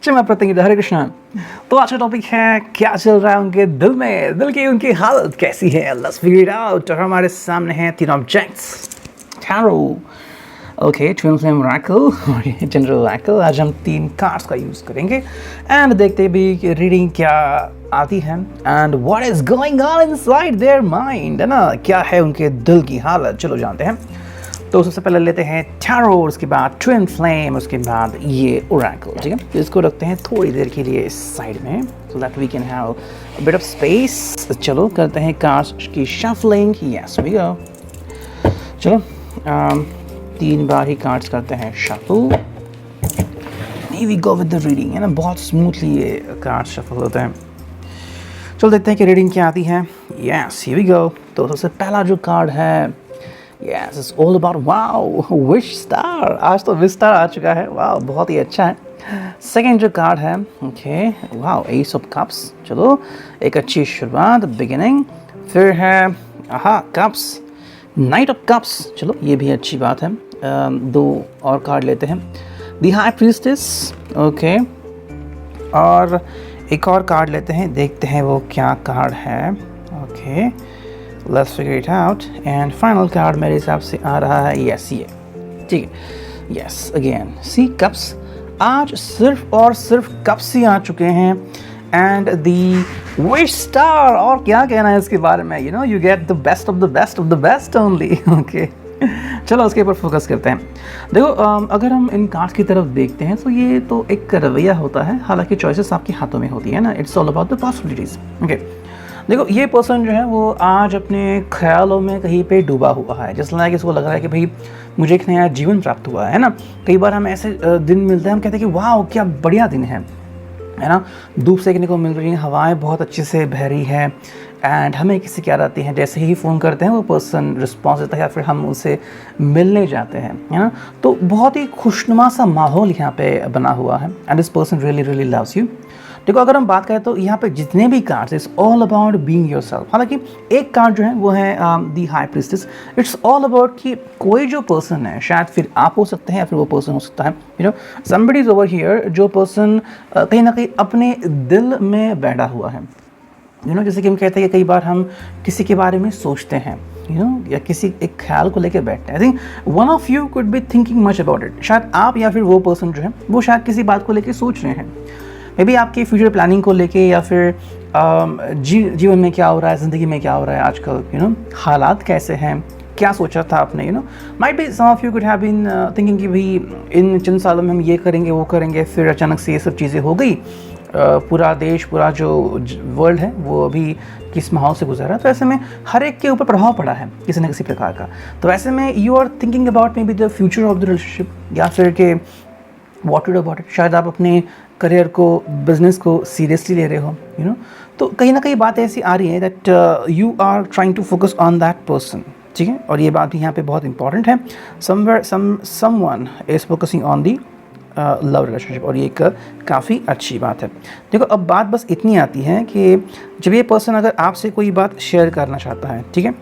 क्षमा प्रतिज्ञा, हरे कृष्णा। तो आज का टॉपिक है क्या चल रहा है उनके दिल में, दिल की उनकी हालत कैसी है, लेट्स फिगर इट आउट। और हमारे सामने हैं तीन objects, tarot, okay, twin flame Oracle और जनरल ओरेकल। आज हम तीन कार्ड्स का यूज़ करेंगे एंड देखते भी कि रीडिंग क्या आती है and what is going on inside their mind, है ना, क्या है उनके दिल की हालत। चलो जानते हैं। तो सबसे पहले लेते हैं टैरो, उसके बाद ट्विन फ्लेम, उसके बाद ये ओरेकल। ठीक है, तो इसको रखते हैं थोड़ी देर के लिए इस साइड में so that we can have a bit of space. चलो करते हैं कार्ड्स की शफलिंग। Yes we go. चलो तीन बार ही कार्ड्स करते हैं shuffle. We go with the reading, है ना, बहुत स्मूथली ये कार्ड शफल होते हैं। चलो देखते हैं कि रीडिंग क्या आती है। Yes here we go. तो सबसे पहला जो कार्ड है, Yes, it's all about wow, wish star। आज तो विश स्टार आ चुका है, वाह बहुत ही अच्छा है। सेकेंड जो कार्ड है, ओके, वाह, एस ऑफ कप्स। चलो एक अच्छी शुरुआत, बिगिनिंग। फिर है कप्स, नाइट ऑफ कप्स। चलो ये भी अच्छी बात है। दो और कार्ड लेते हैं, द हाई प्रीस्टेस, ओके, और एक और कार्ड लेते हैं, देखते हैं वो क्या कार्ड है। Okay, Let's figure it out। and final card मेरे हिसाब से आ रहा है yes ये, ठीक है। yes again see cups। आज सिर्फ और सिर्फ कप्स ही आ चुके हैं and the wish star। और क्या कहना है इसके बारे में, you know you get the best of the best of the best only। okay चलो उसके ऊपर फोकस करते हैं। देखो अगर हम इन कार्ड्स की तरफ देखते हैं तो ये तो एक रवैया होता है, हालांकि चॉइसेस आपके हाथों में होती है ना। It's all about the possibilities. Okay, देखो ये पर्सन जो है वो आज अपने ख्यालों में कहीं पे डूबा हुआ है, जिस लाइक इसको लग रहा है कि भाई मुझे एक नया जीवन प्राप्त हुआ है ना। कई बार हम ऐसे दिन मिलते हैं, हम कहते हैं कि वाह क्या बढ़िया दिन है ना। धूप सेकने को मिल रही है, हवाएं बहुत अच्छे से बह रही है एंड हमें किसी क्या आती हैं, जैसे ही फ़ोन करते हैं वो पर्सन रिस्पॉन्स देता है या फिर हम उनसे मिलने जाते हैं, है ना। तो बहुत ही खुशनुमा सा माहौल यहाँ पे बना हुआ है and this person really really loves you. देखो अगर हम बात करें तो यहाँ पे जितने भी cards, it's all about being yourself. हालांकि एक कार्ड जो है वो है the high priestess. It's all about कि कोई जो पर्सन है, शायद फिर आप हो सकते हैं या फिर वो पर्सन हो सकता है, you know somebody is over here, जो पर्सन कहीं ना कहीं अपने दिल में बैठा हुआ है। यू नो जैसे कि हम कहते हैं कि कई बार हम किसी के बारे में सोचते हैं, यू नो, या किसी एक ख्याल को लेकर बैठते हैं। I think one of you could be thinking much about it. शायद आप या फिर वो पर्सन जो है वो शायद किसी बात को लेकर सोच रहे हैं, मे बी आपकी फ्यूचर प्लानिंग को लेके या फिर जीवन में क्या हो रहा है, ज़िंदगी में क्या हो रहा है आजकल, यू नो हालात कैसे हैं, क्या सोचा था आपने, you know might be some of you could have been thinking कि भाई इन चंद सालों में हम ये करेंगे वो करेंगे, फिर अचानक से ये सब चीज़ें हो गई। पूरा देश, पूरा जो वर्ल्ड है वो अभी किस माहौल से गुजर रहा है, तो ऐसे में हर एक के ऊपर प्रभाव पड़ा है किसी न किसी प्रकार का। तो ऐसे में you are thinking about maybe the future of the relationship, या फिर के व्हाट टू अबाउट इट। शायद आप अपने करियर को, बिजनेस को सीरियसली ले रहे हो, यू नो। तो कहीं ना कहीं बात ऐसी आ रही है that you are trying to focus on that person, ठीक है। और ये बात भी यहाँ पे बहुत इंपॉर्टेंट है। Somewhere someone is focusing on the love relationship, और ये एक काफ़ी अच्छी बात है। देखो अब बात बस इतनी आती है कि जब ये पर्सन अगर आपसे कोई बात शेयर करना चाहता है, ठीक है,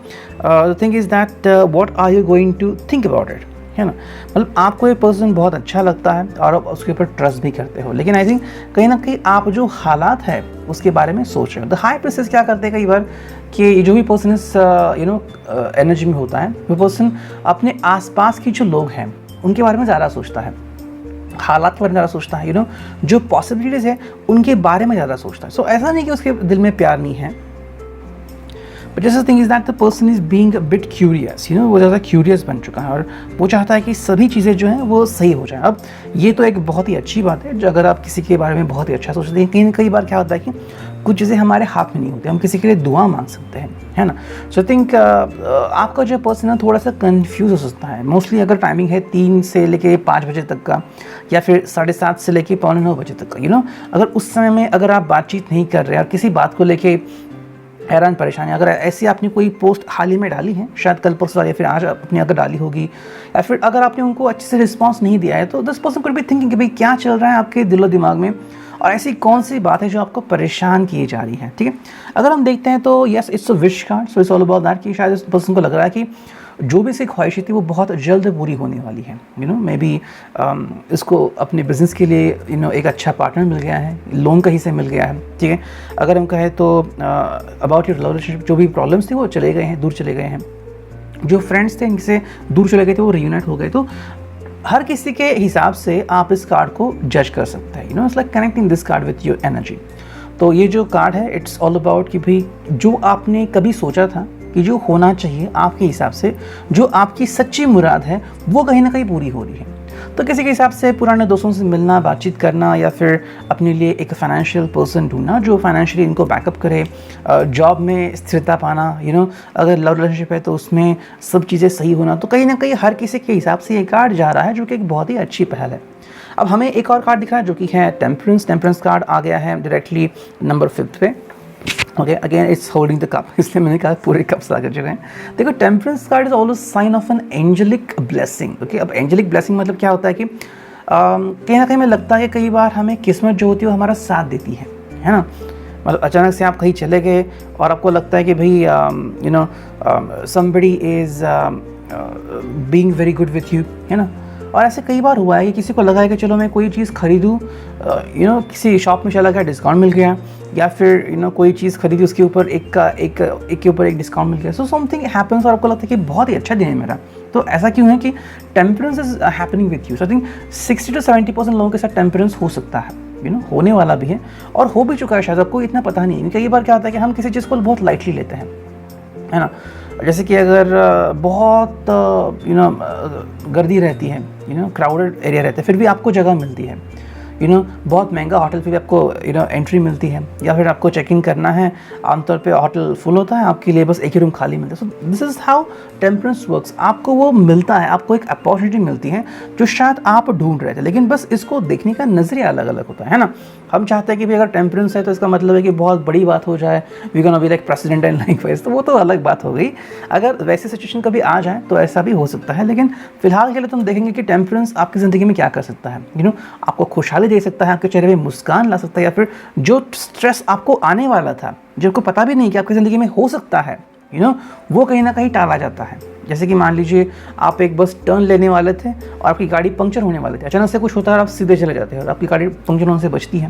the thing is that what are you going to think about it, है ना। मतलब आपको ये पर्सन बहुत अच्छा लगता है और आप उसके ऊपर ट्रस्ट भी करते हो, लेकिन आई थिंक कहीं ना कहीं आप जो हालात है उसके बारे में सोच रहे हो। द हाई प्रीस्टेस क्या करते हैं कई बार कि जो भी पर्सन इस यू नो एनर्जी में होता है, वो पर्सन अपने आसपास की जो लोग हैं उनके बारे में ज़्यादा सोचता है, हालात के बारे में ज़्यादा सोचता है, यू नो जो पॉसिबिलिटीज़ है उनके बारे में ज़्यादा सोचता है। सो ऐसा नहीं कि उसके दिल में प्यार नहीं है, but just the thing is that the person is being a bit curious, you know वो ज़्यादा क्यूरियस बन चुका है और वो चाहता है कि सभी चीज़ें जो हैं वो सही हो जाए। अब ये तो एक बहुत ही अच्छी बात है जो अगर आप किसी के बारे में बहुत ही अच्छा सोचते हैं। कई बार क्या होता है कि कुछ चीज़ें हमारे हाथ में नहीं होती, हम किसी के लिए दुआ मांग सकते हैं, है ना। सो आई थिंक आपका जो पर्सन है थोड़ा सा कन्फ्यूज़ हो सकता है। मोस्टली अगर टाइमिंग है 3 से लेके 5 बजे तक का, या फिर 7:30 से लेके 8:45 बजे तक का, यू नो अगर उस समय में अगर आप बातचीत नहीं कर रहे और किसी बात को लेके हैरान परेशानी, अगर ऐसी आपने कोई पोस्ट हाल ही में डाली है, शायद कल परसों या फिर आज अपनी अगर डाली होगी, या फिर अगर आपने उनको अच्छे से रिस्पांस नहीं दिया है, तो this person could be thinking कि भाई क्या चल रहा है आपके दिलो दिमाग में और ऐसी कौन सी बात है जो आपको परेशान किए जा रही है, ठीक है। अगर हम देखते हैं तो yes, it's a wish card, so it's all about that कि शायद इस पर्सन को लग रहा है कि जो भी इसकी ख्वाहिशें थी वो बहुत जल्द पूरी होने वाली है। मे बी इसको अपने बिज़नेस के लिए एक अच्छा पार्टनर मिल गया है, लोन कहीं से मिल गया है, ठीक है। अगर हम कहें तो अबाउट योर रिलेशनशिप, जो भी प्रॉब्लम्स थे वो चले गए हैं, दूर चले गए हैं। जो फ्रेंड्स थे इनसे दूर चले गए थे वो रियूनाइट हो गए। तो हर किसी के हिसाब से आप इस कार्ड को जज कर सकते हैं। It's like connecting this card with your energy. तो ये जो कार्ड है इट्स ऑल अबाउट कि भाई जो आपने कभी सोचा था कि जो होना चाहिए आपके हिसाब से, जो आपकी सच्ची मुराद है वो कहीं ना कहीं पूरी हो रही है। तो किसी के हिसाब से पुराने दोस्तों से मिलना, बातचीत करना, या फिर अपने लिए एक फाइनेंशियल पर्सन ढूंढना जो फाइनेंशियली इनको बैकअप करे, जॉब में स्थिरता पाना, अगर लव रिलेशनशिप है तो उसमें सब चीज़ें सही होना। तो कहीं ना कहीं हर किसी के हिसाब से ये कार्ड जा रहा है, जो कि एक बहुत ही अच्छी पहल है। अब हमें एक और कार्ड दिख रहा है जो कि है टेम्परेंस कार्ड आ गया है डायरेक्टली नंबर 5 पे। Okay, again it's holding the cup, इसलिए मैंने कहा पूरे कप्स आ कर चुके हैं। देखो, temperance card is always sign of an angelic blessing. Okay, अब एंजेलिक ब्लेसिंग मतलब क्या होता है कि कहीं ना कहीं में लगता है कि कई बार हमें किस्मत जो होती है वो हमारा साथ देती है ना। मतलब अचानक से आप कहीं चले गए और आपको लगता है कि भाई somebody is being very good with you, है ना। और ऐसे कई बार हुआ है कि किसी को लगा है कि चलो मैं कोई चीज़ खरीदूँ, किसी शॉप में चला गया, डिस्काउंट मिल गया, या फिर कोई चीज़ खरीदी उसके ऊपर एक के ऊपर एक डिस्काउंट मिल गया। सो समथिंग हैपेंस और आपको लगता है कि बहुत ही अच्छा दिन है मेरा। तो ऐसा क्यों है कि temperance is happening with you. So I think 60 to 70% लोगों के साथ टेम्परेंस हो सकता है, होने वाला भी है और हो भी चुका है, शायद आपको इतना पता नहीं है। कई बार क्या होता है कि हम किसी चीज़ को बहुत लाइटली लेते हैं, है ना। जैसे कि अगर बहुत गर्दी रहती है, क्राउडेड एरिया रहता है, फिर भी आपको जगह मिलती है, बहुत महंगा होटल फिर भी आपको एंट्री मिलती है, या फिर आपको चेक इन करना है, आमतौर पे होटल फुल होता है, आपके लिए बस एक ही रूम खाली मिलता है। So this is how temperance works. आपको वो मिलता है, आपको एक अपॉर्चुनिटी मिलती है जो शायद आप ढूंढ रहे थे, लेकिन बस इसको देखने का नज़रिया अलग अलग होता है ना। हम चाहते हैं कि भाई अगर टेम्परेंस है तो इसका मतलब है कि बहुत बड़ी बात हो जाए, we can be like president and likewise, तो वो तो अलग बात हो गई। अगर वैसी सिचुएशन कभी आ जाए तो ऐसा भी हो सकता है, लेकिन फिलहाल के लिए तुम देखेंगे कि टेम्परेंस आपकी ज़िंदगी में क्या कर सकता है। आपको खुशहाली दे सकता है, आपके चेहरे पे मुस्कान ला सकता है, या फिर जो स्ट्रेस आपको आने वाला था, जो आपको पता भी नहीं कि आपकी ज़िंदगी में हो सकता है, वो कहीं ना कहीं टाला जाता है। जैसे कि मान लीजिए आप एक बस टर्न लेने वाले थे और आपकी गाड़ी पंक्चर होने वाले थे, अचानक से कुछ होता है और आप सीधे चले जाते हैं और आपकी गाड़ी पंक्चर होने से बचती है।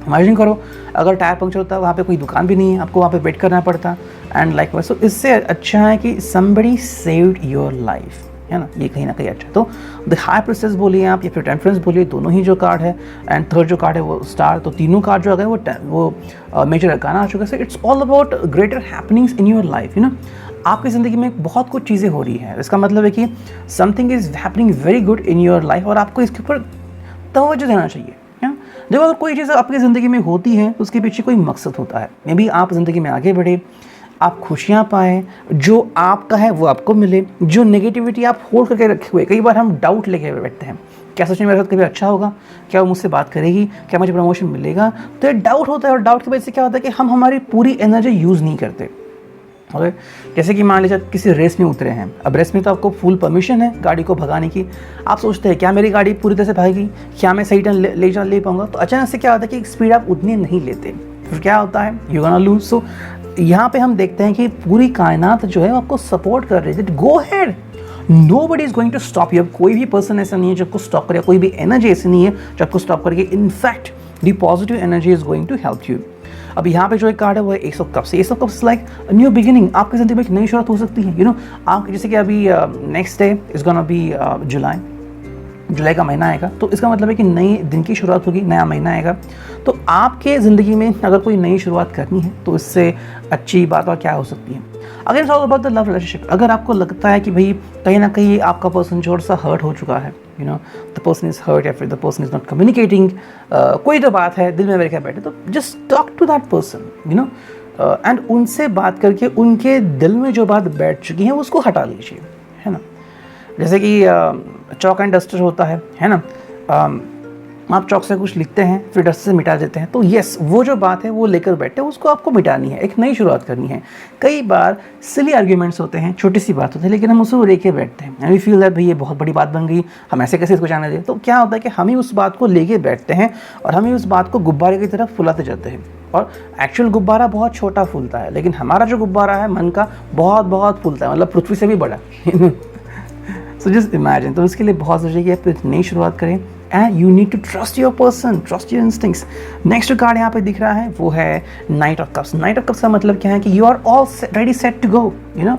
इमेजिन करो अगर टायर पंक्चर होता है, वहाँ पे कोई दुकान भी नहीं है, आपको वहाँ पे वेट करना पड़ता एंड लाइक वाइज। तो इससे अच्छा है कि समबडी सेव्ड योर लाइफ, है ना। ये कहीं ना कहीं अच्छा। तो द हाई प्रिंसेस बोलिए आप या फिर टेम्परेंस बोलिए, दोनों ही जो कार्ड है, एंड थर्ड जो कार्ड है वो स्टार, तो तीनों कार्ड जो आ गए वो मेजर अरकाना आ चुका है। It's all about greater happenings in your life, आपकी ज़िंदगी में बहुत कुछ चीज़ें हो रही है। इसका मतलब है कि something is happening very good in your life और आपको इसके ऊपर तवज्जो देना चाहिए। देखो, अगर कोई चीज़ आपकी ज़िंदगी में होती है तो उसके पीछे कोई मकसद होता है। मे बी आप ज़िंदगी में आगे बढ़े, आप खुशियाँ पाएँ, जो आपका है वो आपको मिले। जो नेगेटिविटी आप होल्ड करके रखे हुए, कई बार हम डाउट लेके बैठते हैं, क्या सच में मेरे साथ कभी अच्छा होगा, क्या वो मुझसे बात करेगी, क्या मुझे प्रमोशन मिलेगा। तो ये डाउट होता है और डाउट की वजह से क्या होता है कि हम हमारी पूरी एनर्जी यूज़ नहीं करते। ओके, जैसे कि मान लीजिए किसी रेस में उतरे हैं, अब रेस में तो आपको फुल परमिशन है गाड़ी को भगाने की। आप सोचते हैं क्या मेरी गाड़ी पूरी तरह से भागेगी, क्या मैं सही टर्न ले पाऊंगा। तो अचानक से क्या होता है कि स्पीड आप उतनी नहीं लेते, फिर क्या होता है, यू गोना लूज। सो यहाँ पे हम देखते हैं कि पूरी कायनात जो है आपको सपोर्ट कर रही है, go ahead, nobody is going to stop you. कोई भी पर्सन ऐसा नहीं है जो आपको स्टॉप करेगा, कोई भी एनर्जी ऐसी नहीं है जो आपको स्टॉप करेगी। In fact the positive energy is going to help you. अब यहाँ पे जो एक कार्ड है वो है ace of cups. Ace of cups like new beginning, आपकी ज़िंदगी में एक नई शुरुआत हो सकती है। आप जैसे कि अभी next day is gonna be जुलाई का महीना आएगा, तो इसका मतलब है कि नए दिन की शुरुआत होगी, नया महीना आएगा। तो आपके ज़िंदगी में अगर कोई नई शुरुआत करनी है तो इससे अच्छी बात और क्या हो सकती है। अगर it's all about the love relationship, अगर आपको लगता है कि भाई कहीं ना कहीं आपका पर्सन थोड़ा सा हर्ट हो चुका है, द पर्सन इज़ हर्ट या फिर the person is not communicating, कोई तो बात है दिल में बैठे बैठे, तो just talk to that person, and उनसे बात करके उनके दिल में जो बात बैठ चुकी है उसको हटा लीजिए, है ना। जैसे कि चॉक एंड डस्टर होता है ना। आप चौक से कुछ लिखते हैं फिर डस्ट से मिटा देते हैं, तो यस वो जो बात है वो लेकर बैठे उसको आपको मिटानी है, एक नई शुरुआत करनी है। कई बार सिली आर्ग्यूमेंट्स होते हैं, छोटी सी बात होती है, लेकिन हम उसको लेके बैठते हैं एंड वी फील दैट भाई ये बहुत बड़ी बात बन गई, हम ऐसे कैसे इसको जाने दें। तो क्या होता है कि हम ही उस बात को लेके बैठते हैं और हम ही उस बात को गुब्बारे की तरफ फुलाते जाते हैं, और एक्चुअल गुब्बारा बहुत छोटा फूलता है, लेकिन हमारा जो गुब्बारा है मन का बहुत बहुत फूलता है, मतलब पृथ्वी से भी बड़ा। So just imagine. तो इसके लिए बहुत सोचिए कि आप एक नई शुरुआत करें and you need to trust your person, trust your instincts. Next card यहाँ पे दिख रहा है वो है knight of cups. Knight of cups का मतलब क्या है कि you are already set to go, you know.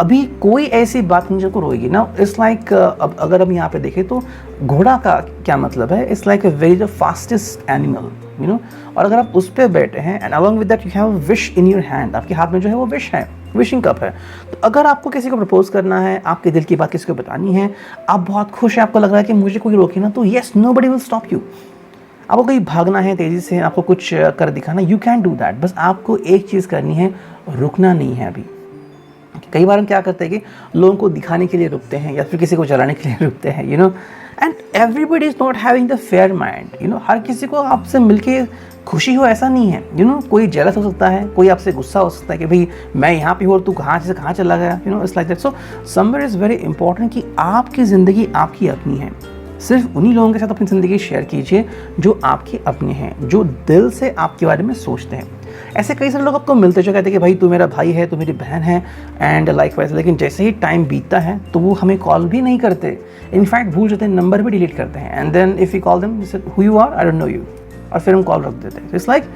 अभी कोई ऐसी बात नहीं जो को रोएगी ना। इट्स लाइक अब अगर हम यहाँ पे देखें तो घोड़ा का क्या मतलब है, it's like a very the fastest animal, you know. और अगर आप उस पर बैठे हैं and along with that you have wish in your hand, आपके हाथ में जो है वो विश है, विशिंग कप है। तो अगर आपको किसी को प्रपोज करना है, आपके दिल की बात किसी को बतानी है, आप बहुत खुश हैं, आपको लग रहा है कि मुझे कोई रोके ना, तो yes nobody will stop you. आपको कहीं भागना है तेज़ी से, आपको कुछ कर दिखाना, यू कैन डू दैट। बस आपको एक चीज़ करनी है, रुकना नहीं है अभी। कई बार हम क्या करते हैं कि लोगों को दिखाने के लिए रुकते हैं या फिर किसी को चलाने के लिए रुकते हैं, you know. And everybody is not having the fair mind, you know. हर किसी को आपसे मिलके खुशी हो ऐसा नहीं है, यू नो। कोई जेलस हो सकता है, कोई आपसे गुस्सा हो सकता है कि भाई मैं यहाँ पे हूँ और तू कहाँ से कहाँ चला गया, you know. It's like that. So somewhere is very important कि आपकी ज़िंदगी आपकी अपनी है। सिर्फ उन्हीं लोगों के साथ अपनी ज़िंदगी शेयर कीजिए जो आपके अपने हैं, जो दिल से आपके बारे में सोचते हैं। ऐसे कई सारे लोग आपको मिलते जो कहते हैं कि भाई तू मेरा भाई है, तू मेरी बहन है एंड लाइक वाइज, लेकिन जैसे ही टाइम बीतता है तो वो हमें कॉल भी नहीं करते, इनफैक्ट भूल जाते हैं, नंबर भी डिलीट करते हैं। And then if you call them who you are, I don't know you, और फिर हम कॉल रख देते हैं। इट्स लाइक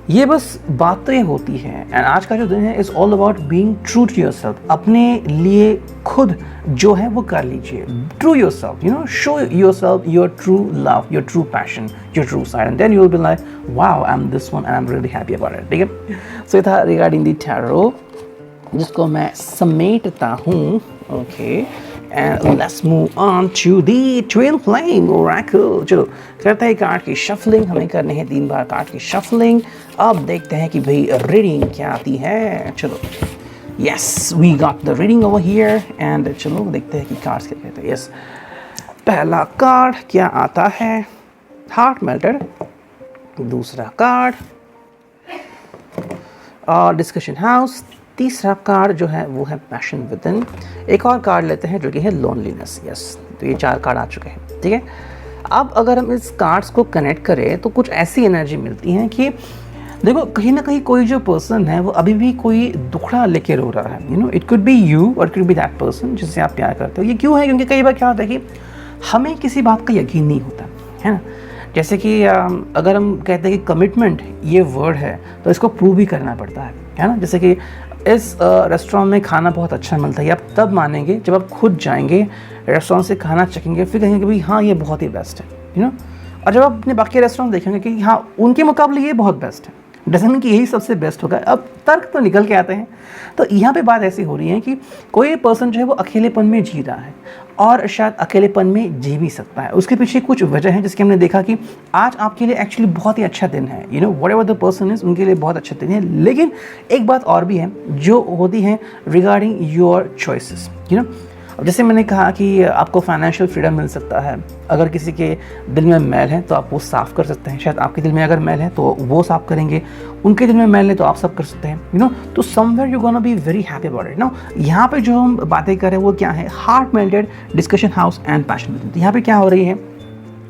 ये बस बातें होती हैं। एंड आज का जो दिन है is all about being true to yourself. अपने लिए खुद जो है वो कर लीजिए, true yourself, you know. Show yourself your true love, your true passion, your true side, and then you will be like wow I am this one and I am really happy about it. ठीक है। सो ये था regarding the tarot, जिसको मैं समेटता हूँ। Okay, and let's move on to the twin flame oracle। चलो करते हैं कार्ड की शफलिंग, हमें करने हैं 3 बार कार्ड की शफलिंग। अब देखते हैं कि भाई रीडिंग क्या आती है। चलो yes we got the reading over here and चलो देखते हैं कि कार्ड्स क्या कहते हैं। यस पहला कार्ड क्या आता है, हार्ट मेल्टर। दूसरा कार्ड और डिस्कशन हाउस। तीसरा कार्ड जो है वो है पैशन विदिन। एक और कार्ड लेते हैं जो कि है लोनलीनेस। यस तो ये 4 कार्ड आ चुके हैं। ठीक है। अब अगर हम इस कार्ड्स को कनेक्ट करें तो कुछ ऐसी एनर्जी मिलती है कि देखो कहीं ना कहीं कोई जो पर्सन है वो अभी भी कोई दुखड़ा लेके रो रहा है, you know. It could be you और it could be that person जिससे आप प्यार करते हो। ये क्यों है? क्योंकि कई बार क्या होता है कि हमें किसी बात का यकीन नहीं होता है ना। जैसे कि अगर हम कहते हैं कि कमिटमेंट ये वर्ड है तो इसको प्रूव भी करना पड़ता है ना। जैसे कि इस रेस्टोरेंट में खाना बहुत अच्छा मिलता है, आप तब मानेंगे जब आप खुद जाएंगे रेस्टोरेंट से खाना चखेंगे, फिर कहेंगे कि भाई हाँ ये बहुत ही बेस्ट है, यू नो। और जब आप अपने बाकी रेस्टोरेंट देखेंगे कि हाँ उनके मुकाबले ये बहुत बेस्ट है, डजंट मीन कि यही सबसे बेस्ट होगा। अब तर्क तो निकल के आते हैं। तो यहाँ पे बात ऐसी हो रही है कि कोई पर्सन जो है वो अकेलेपन में जी रहा है और शायद अकेलेपन में जी भी सकता है। उसके पीछे कुछ वजह है जिसकी हमने देखा कि आज आपके लिए एक्चुअली बहुत ही अच्छा दिन है, you no. What ever the person is उनके लिए बहुत अच्छा दिन है। लेकिन एक बात और भी है जो होती है regarding your choices, you know. अब जैसे मैंने कहा कि आपको फाइनेंशियल फ्रीडम मिल सकता है। अगर किसी के दिल में मैल है तो आप वो साफ़ कर सकते हैं। शायद आपके दिल में अगर मैल है तो वो साफ़ करेंगे, उनके दिल में मैल है तो आप सब कर सकते हैं, यू नो। तो somewhere you gonna be very happy about it. Now यहाँ पे जो हम बातें कर रहे हैं वो क्या है, heart melted, discussion house and passion. तो यहाँ पे क्या हो रही है,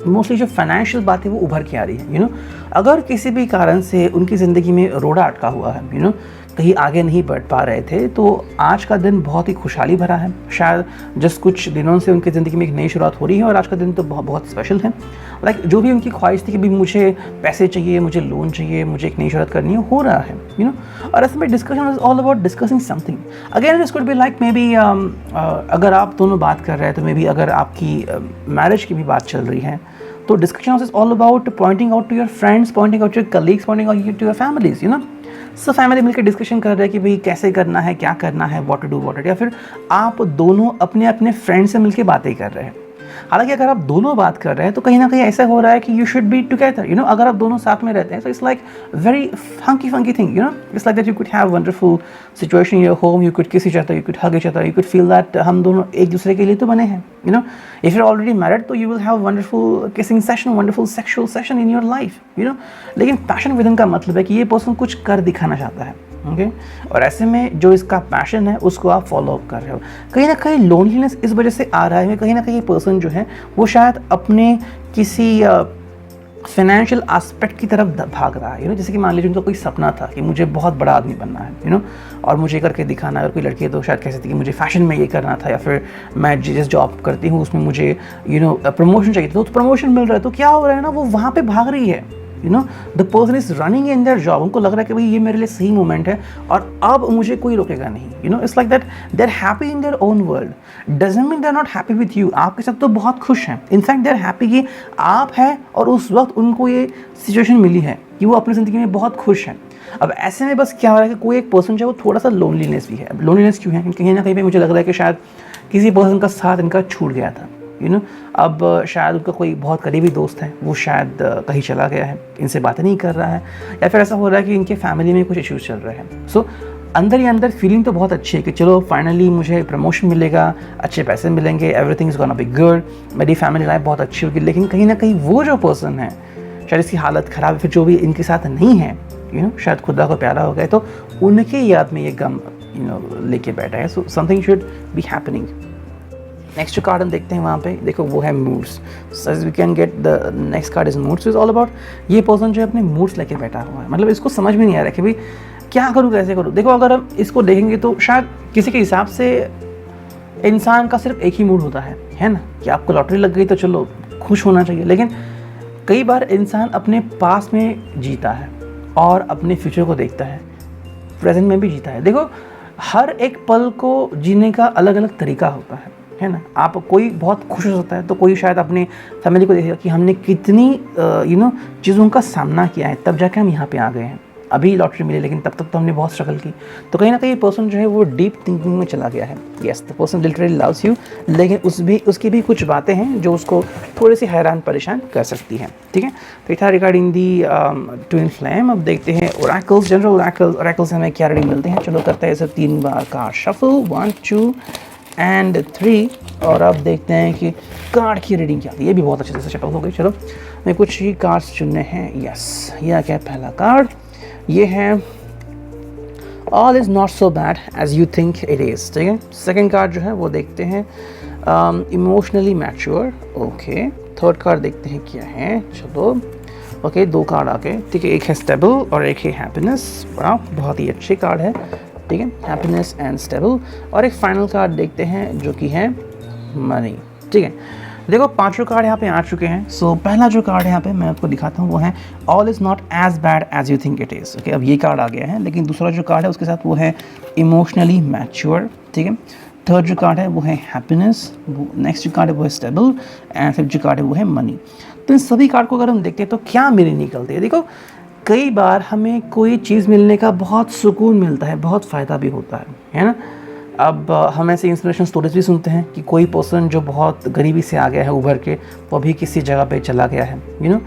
मोस्टली जो फाइनेंशियल बात है वो उभर के आ रही है, यू नो। अगर किसी भी कारण से उनकी ज़िंदगी में रोड़ा अटका हुआ है, यू नो, कहीं आगे नहीं बढ़ पा रहे थे, तो आज का दिन बहुत ही खुशहाली भरा है। शायद जस्ट कुछ दिनों से उनकी ज़िंदगी में एक नई शुरुआत हो रही है और आज का दिन तो बहुत स्पेशल है। लाइक जो भी उनकी ख्वाहिश थी कि भी मुझे पैसे चाहिए, मुझे लोन चाहिए, मुझे एक नई शुरुआत करनी है, हो रहा है, यू नो। और ऐसे में discussion is all about discussing something again. This could be like may be अगर आप दोनों बात कर रहे हैं तो मे बी अगर आपकी मैरिज की भी बात चल रही है तो discussion is all about pointing out to your friends, pointing out to your colleagues, pointing out to your families, you know. सब फैमिली मिलकर डिस्कशन कर रहे हैं कि भाई कैसे करना है, क्या करना है, व्हाट टू डू व्हाट, या फिर आप दोनों अपने अपने फ्रेंड से मिलकर बातें कर रहे हैं। हालांकि अगर आप दोनों बात कर रहे हैं तो कहीं ना कहीं ऐसा हो रहा है कि you should be together, you know, अगर आप दोनों साथ में रहते हैं तो it's like very funky thing, you know, it's like that you could have wonderful situation in your home, you could kiss each other, you could hug each other, you could feel that हम दोनों एक दूसरे के लिए तो बने हैं, you know. If you are already married तो you will have wonderful kissing session, wonderful sexual session in your life, you know. लेकिन पैशन विद इन का मतलब है कि ये पर्सन कुछ कर दिखाना चाहता है, ओके और ऐसे में जो इसका पैशन है उसको आप फॉलो अप कर रहे हो। कहीं ना कहीं लोनलीनेस इस वजह से आ रहा है, कहीं ना कहीं ये पर्सन जो है वो शायद अपने किसी फाइनेंशियल एस्पेक्ट की तरफ भाग रहा है, यू नो। जैसे कि मान लीजिए उनका कोई सपना था कि मुझे बहुत बड़ा आदमी बनना है, यू नो, और मुझे करके दिखाना है। और कोई लड़की है तो शायद कह सकती कि मुझे फैशन में ये करना था, या फिर मैं जिस जॉब करती हूँ उसमें मुझे यू नो प्रमोशन चाहिए, तो प्रमोशन मिल रहा है। तो क्या हो रहा है ना, वो वहाँ पे भाग रही है, you no, the person is running in their job. उनको लग रहा है कि भाई ये मेरे लिए सही मोमेंट है और अब मुझे कोई रोकेगा नहीं, you know. It's like that they are happy in their own world, doesn't mean they are not happy with you. आपके साथ तो बहुत खुश हैं, इनफैक्ट दे आर हैप्पी कि आप हैं और उस वक्त उनको ये सिचुएशन मिली है कि वो अपनी ज़िंदगी में बहुत खुश हैं। अब ऐसे में बस क्या हो रहा है कि कोई एक पर्सन जो है वो थोड़ा सा लोनलीनेस भी है। अब लोनलीनेस क्यों है? कहीं ना कहीं पे मुझे लग रहा है कि शायद किसी पर्सन का साथ इनका छूट गया था, यू नो। अब शायद उनका कोई बहुत करीबी दोस्त है, वो शायद कहीं चला गया है, इनसे बातें नहीं कर रहा है, या फिर ऐसा हो रहा है कि इनके फैमिली में कुछ इश्यूज चल रहे हैं। सो अंदर ही अंदर फीलिंग तो बहुत अच्छी है कि चलो फाइनली मुझे प्रमोशन मिलेगा, अच्छे पैसे मिलेंगे, everything is gonna be good, मेरी फैमिली लाइफ बहुत अच्छी होगी। लेकिन कहीं ना कहीं वो जो पर्सन है शायद इसकी हालत ख़राब है, फिर जो भी इनके साथ नहीं है, यू नो, शायद खुदा को प्यारा हो गया, तो उनके याद में ये गम यू नो लेके बैठा है। So something should be happening. Next जो कार्ड हम देखते हैं वहाँ पे देखो वो है moods. So we can get the next card is moods. Is all about ये पर्सन जो है अपने मूड्स लेके बैठा हुआ है, मतलब इसको समझ में नहीं आ रहा कि भाई क्या करूँ कैसे करूँ। देखो अगर हम इसको देखेंगे तो शायद किसी के हिसाब से इंसान का सिर्फ एक ही मूड होता है ना, कि आपको लॉटरी लग गई तो चलो खुश होना चाहिए। लेकिन कई बार इंसान अपने पास में जीता है और अपने फ्यूचर को देखता है, प्रेजेंट में भी जीता है। देखो हर एक पल को जीने का अलग अलग तरीका होता है ना। आप कोई बहुत खुश हो सकता है तो कोई शायद अपने फैमिली को देखेगा कि हमने कितनी यू नो चीज़ों का सामना किया है, तब जाके हम यहाँ पे आ गए हैं। अभी लॉटरी मिली लेकिन तब तक तो हमने बहुत स्ट्रगल की। तो कहीं ना कहीं पर्सन जो है वो डीप थिंकिंग में चला गया है। Yes the person literally loves you, लेकिन उसकी भी कुछ बातें हैं जो उसको थोड़ी सी हैरान परेशान कर सकती हैं, ठीक है। तो था रिगार्डिंग दी ट्विन फ्लेम। अब देखते हैं ओरेकल्स, जनरल ओरेकल्स से हमें क्या रीडिंग मिलते हैं। चलो करते हैं इसे 3 बार कार्ड शफल, 1 2 एंड 3, और अब देखते हैं कि कार्ड की रीडिंग क्या थी। ये भी बहुत अच्छे से शफल हो गई। चलो मैं कुछ ही कार्ड्स चुनने हैं। यस यह क्या है पहला कार्ड, ये है all is not so bad as you think it is, ठीक है। सेकेंड कार्ड जो है वो देखते हैं emotionally mature, okay. Third card देखते हैं क्या है। चलो ओके 2 कार्ड आ गए, ठीक है। एक है स्टेबल और एक है हैप्पीनेस। वाह बहुत ही अच्छे कार्ड है, ठीक है, हैप्पीनेस एंड स्टेबल। और एक फाइनल कार्ड देखते हैं जो कि है मनी, ठीक है। देखो 5 कार्ड यहाँ पे आ चुके हैं। सो पहला जो कार्ड यहाँ पे मैं आपको दिखाता हूँ वो है all is not as bad as you think it is, okay. अब ये कार्ड आ गया है, लेकिन दूसरा जो कार्ड है उसके साथ वो है इमोशनली मैच्योर, ठीक है। थर्ड जो कार्ड है वो है हैप्पीनेस, नेक्स्ट जो कार्ड है वो है स्टेबल, एंड फिफ्थ जो कार्ड है वो है मनी। तो इन सभी कार्ड को अगर हम देखते हैं तो क्या मीनिंग निकलती है। देखो कई बार हमें कोई चीज़ मिलने का बहुत सुकून मिलता है, बहुत फ़ायदा भी होता है ना। अब हम ऐसे इंस्पिरेशन स्टोरीज भी सुनते हैं कि कोई पर्सन जो बहुत गरीबी से आ गया है उभर के, वो अभी किसी जगह पे चला गया है, you no.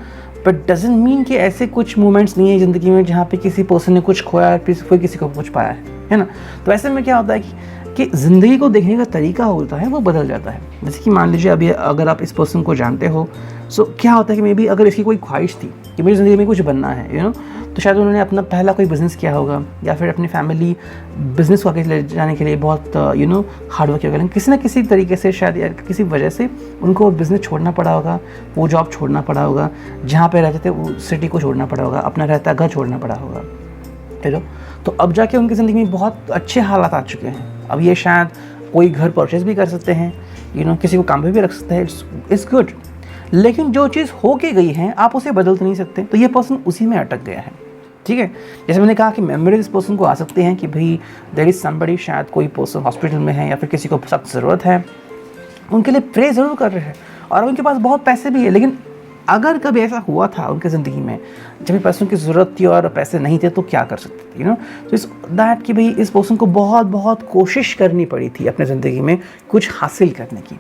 But doesn't mean कि ऐसे कुछ मोमेंट्स नहीं है ज़िंदगी में जहाँ पे किसी पर्सन ने कुछ खोया है फिर किसी को कुछ पाया है ना। तो ऐसे में क्या होता है कि ज़िंदगी को देखने का तरीका होता है वो बदल जाता है। जैसे कि मान लीजिए अभी अगर आप इस पर्सन को जानते हो, सो क्या होता है कि मे बी अगर इसकी कोई ख्वाहिश थी कि मेरी ज़िंदगी में कुछ बनना है, यू नो, तो शायद उन्होंने अपना पहला कोई बिज़नेस किया होगा, या फिर अपनी फैमिली बिज़नेस को आगे ले जाने के लिए बहुत यू नो हार्डवर्क किया होगा। लेकिन किसी न किसी तरीके से शायद या किसी वजह से उनको बिज़नेस छोड़ना पड़ा होगा, वो जॉब छोड़ना पड़ा होगा, जहाँ पे रहते थे वो सिटी को छोड़ना पड़ा होगा, अपना रहता घर छोड़ना पड़ा होगा, ठीक है। तो अब जाके उनकी ज़िंदगी में बहुत अच्छे हालात आ चुके हैं। अब ये शायद कोई घर परचेज भी कर सकते हैं, यू नो, किसी को काम पे भी रख सकते हैं, इट्स गुड। लेकिन जो चीज़ हो के गई है आप उसे बदल तो नहीं सकते, तो ये पर्सन उसी में अटक गया है, ठीक है। जैसे मैंने कहा कि मेमोरीज इस पर्सन को आ सकते हैं कि भाई देयर इज़ समबडी, शायद कोई पर्सन हॉस्पिटल में है या फिर किसी को सख्त ज़रूरत है, उनके लिए प्रे ज़रूर कर रहे हैं और उनके पास बहुत पैसे भी है। लेकिन अगर कभी ऐसा हुआ था उनकी ज़िंदगी में जब पैसों की ज़रूरत थी और पैसे नहीं थे तो क्या कर सकते थे, यू नो। तो इस दैट कि भाई इस पर्सन को बहुत कोशिश करनी पड़ी थी अपने ज़िंदगी में कुछ हासिल करने की।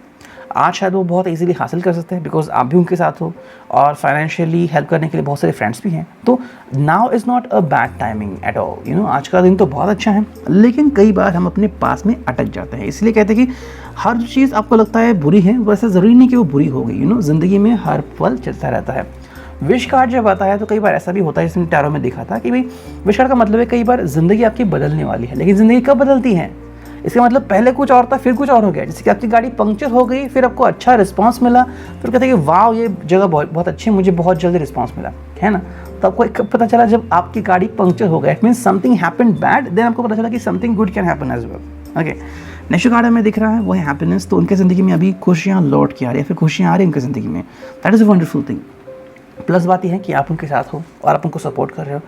आज शायद वो बहुत इजीली हासिल कर सकते हैं बिकॉज आप भी उनके साथ हो और फाइनेंशियली हेल्प करने के लिए बहुत सारे फ्रेंड्स भी हैं। तो now is not a bad timing at all, you know आज का दिन तो बहुत अच्छा है। लेकिन कई बार हम अपने पास में अटक जाते हैं, इसलिए कहते हैं कि हर चीज़ आपको लगता है बुरी है वैसे ज़रूरी नहीं कि वो बुरी होगी। यू नो ज़िंदगी में हर पल चलता रहता है। विश कार्ड जब आता है तो कई बार ऐसा भी होता है, जिसने टैरो में देखा था कि भाई विश कार्ड का मतलब है कई बार ज़िंदगी आपकी बदलने वाली है। लेकिन ज़िंदगी कब बदलती है? इसका मतलब पहले कुछ और था फिर कुछ और हो गया। जैसे कि आपकी गाड़ी पंक्चर हो गई, फिर आपको अच्छा रिस्पांस मिला, फिर कहते हैं कि वाह ये जगह बहुत अच्छी है, मुझे बहुत जल्दी रिस्पांस मिला, है ना। तो आपको कब पता चला? जब आपकी गाड़ी पंक्चर हो गया। It means something happened bad, then आपको पता चला कि something good can happen as well. Okay, next card हमें दिख रहा है वो है हैप्पीनेस। तो उनके ज़िंदगी में अभी खुशियाँ लौट के आ रही है, फिर खुशियाँ आ रही है उनकी ज़िंदगी में। That is a wonderful thing. Plus बात यह है कि आप उनके साथ हो और आप उनको सपोर्ट कर रहे हो।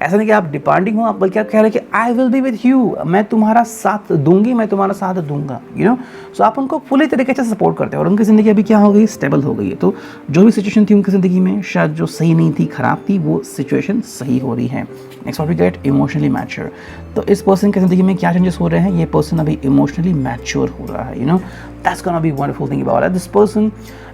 ऐसा नहीं कि आप डिपेंडिंग हो, आप बल्कि आप कह रहे हो कि I will be with you, मैं तुम्हारा साथ दूंगी, मैं तुम्हारा साथ दूंगा, यू नो। सो आप उनको पूरी तरीके से सपोर्ट करते हो और उनकी ज़िंदगी अभी क्या हो गई? स्टेबल हो गई है। तो जो भी सिचुएशन थी उनकी ज़िंदगी में शायद जो सही नहीं थी, ख़राब थी, वो सिचुएशन सही हो रही है। Next what we get, emotionally mature. तो इस पर्सन की ज़िंदगी में क्या चेंजेस हो रहे हैं? ये पर्सन अभी इमोशनली मैच्योर हो रहा है, you no. That's gonna be wonderful thing about this person.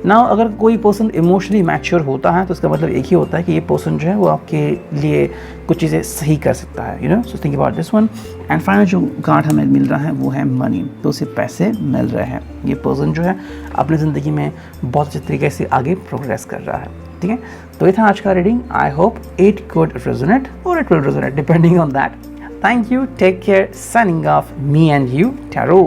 Now अगर कोई पर्सन इमोशनली मैच्योर होता है तो इसका मतलब एक ही होता है कि ये पर्सन जो है वो आपके लिए कुछ चीज़ें सही कर सकता है, you no. So think about this one. And final जो कार्ड हमें मिल रहा है वो है मनी। तो उसे पैसे मिल रहे हैं। ये पर्सन जो है अपनी ज़िंदगी में बहुत अच्छे तरीके से आगे प्रोग्रेस कर रहा है, ठीक है। तो ये था आज का reading. I hope it could resonate और it will resonate depending on that. Thank you, take care, signing off, me and you, tarot.